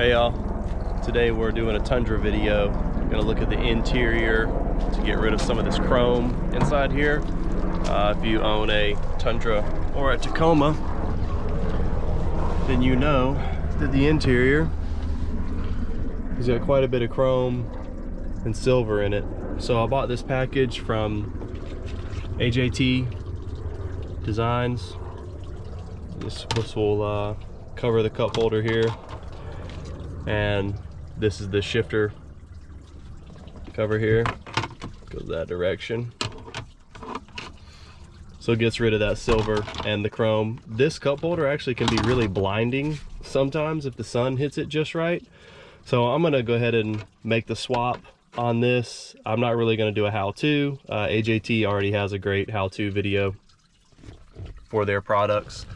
Hey y'all, today we're doing a Tundra video. I'm gonna look at the interior to get rid of some of this chrome inside here. If you own a Tundra or a Tacoma, then you know that the interior has got quite a bit of chrome and silver in it. So I bought this package from AJT Designs. This will cover the cup holder here. And this is the shifter cover here, goes that direction. So it gets rid of that silver and the chrome. This cup holder actually can be really blinding sometimes if the sun hits it just right. So I'm gonna go ahead and make the swap on this. I'm not really gonna do a how-to. AJT already has a great how-to video for their products.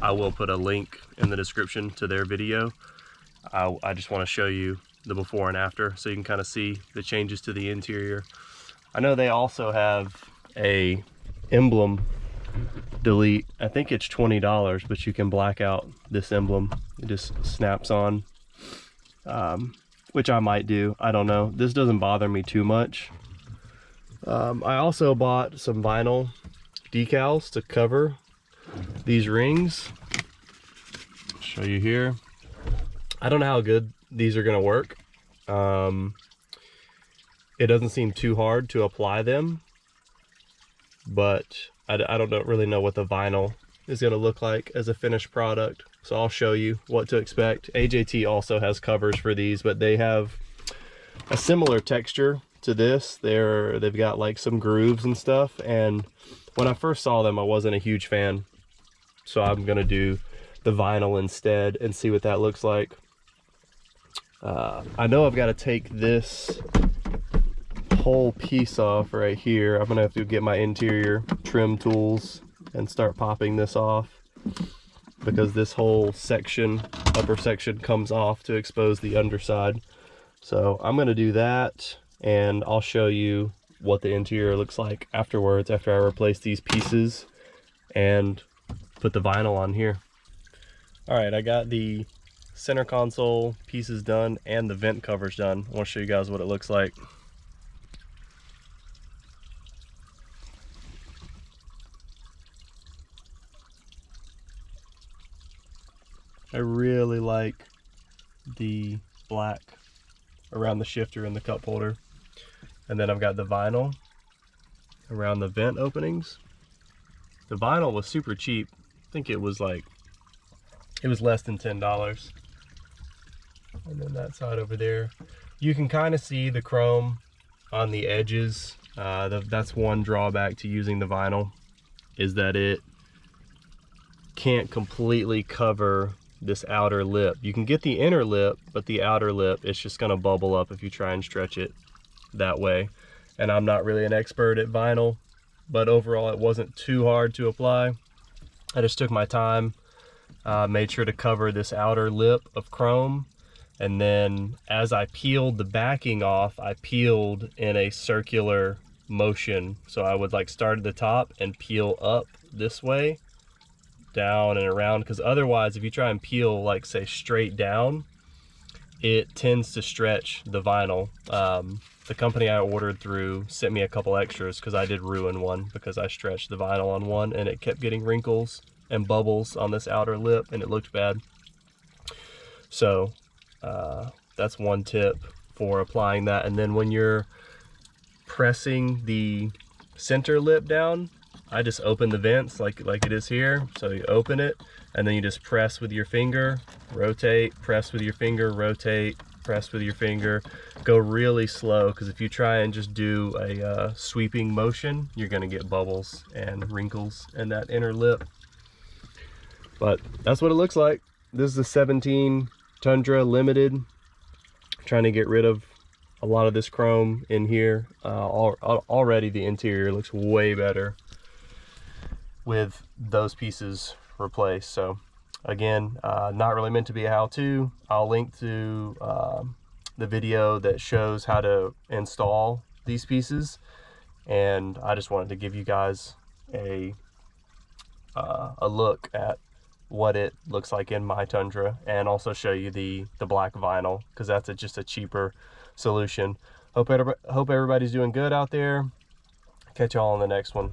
I will put a link in the description to their video. I just want to show you the before and after so you can kind of see the changes to the interior. I know they also have a emblem delete. I think it's $20, but you can black out this emblem. It just snaps on, which I might do. I don't know. This doesn't bother me too much. I also bought some vinyl decals to cover these rings. I'll show you here. I don't know how good these are gonna work. It doesn't seem too hard to apply them, but I don't really know what the vinyl is gonna look like as a finished product. So I'll show you what to expect. AJT also has covers for these, but they have a similar texture to this. They've got like some grooves and stuff. And when I first saw them, I wasn't a huge fan. So I'm gonna do the vinyl instead and see what that looks like. I know I've got to take this whole piece off right here. I'm gonna have to get my interior trim tools and start popping this off, because this whole section, upper section, comes off to expose the underside. So I'm gonna do that, and I'll show you what the interior looks like afterwards, after I replace these pieces and put the vinyl on here. All right, I got the center console pieces done and the vent covers done. I want to show you guys what it looks like. I really like the black around the shifter and the cup holder. And then I've got the vinyl around the vent openings. The vinyl was super cheap. I think it was less than $10. And then that side over there, you can kind of see the chrome on the edges. That's one drawback to using the vinyl, is that it can't completely cover this outer lip. You can get the inner lip, but the outer lip, it's just gonna bubble up if you try and stretch it that way. And I'm not really an expert at vinyl, but overall it wasn't too hard to apply. I just took my time, made sure to cover this outer lip of chrome. And then as I peeled the backing off, I peeled in a circular motion. So I would like start at the top and peel up this way, down and around, because otherwise if you try and peel like say straight down, it tends to stretch the vinyl. The company I ordered through sent me a couple extras because I did ruin one because I stretched the vinyl on one and it kept getting wrinkles and bubbles on this outer lip and it looked bad. So that's one tip for applying that. And then when you're pressing the center lip down, I just open the vents like it is here. So you open it and then you just press with your finger, rotate, press with your finger, rotate, press with your finger. Go really slow, because if you try and just do a sweeping motion, you're gonna get bubbles and wrinkles in that inner lip. But that's what it looks like. This is a 17 Tundra Limited. Trying to get rid of a lot of this chrome in here. Already the interior looks way better with those pieces replaced. So again, not really meant to be a how-to. I'll link to the video that shows how to install these pieces, and I just wanted to give you guys a look at what it looks like in my Tundra, and also show you the black vinyl, because that's just a cheaper solution. Hope everybody's doing good out there. Catch y'all on the next one.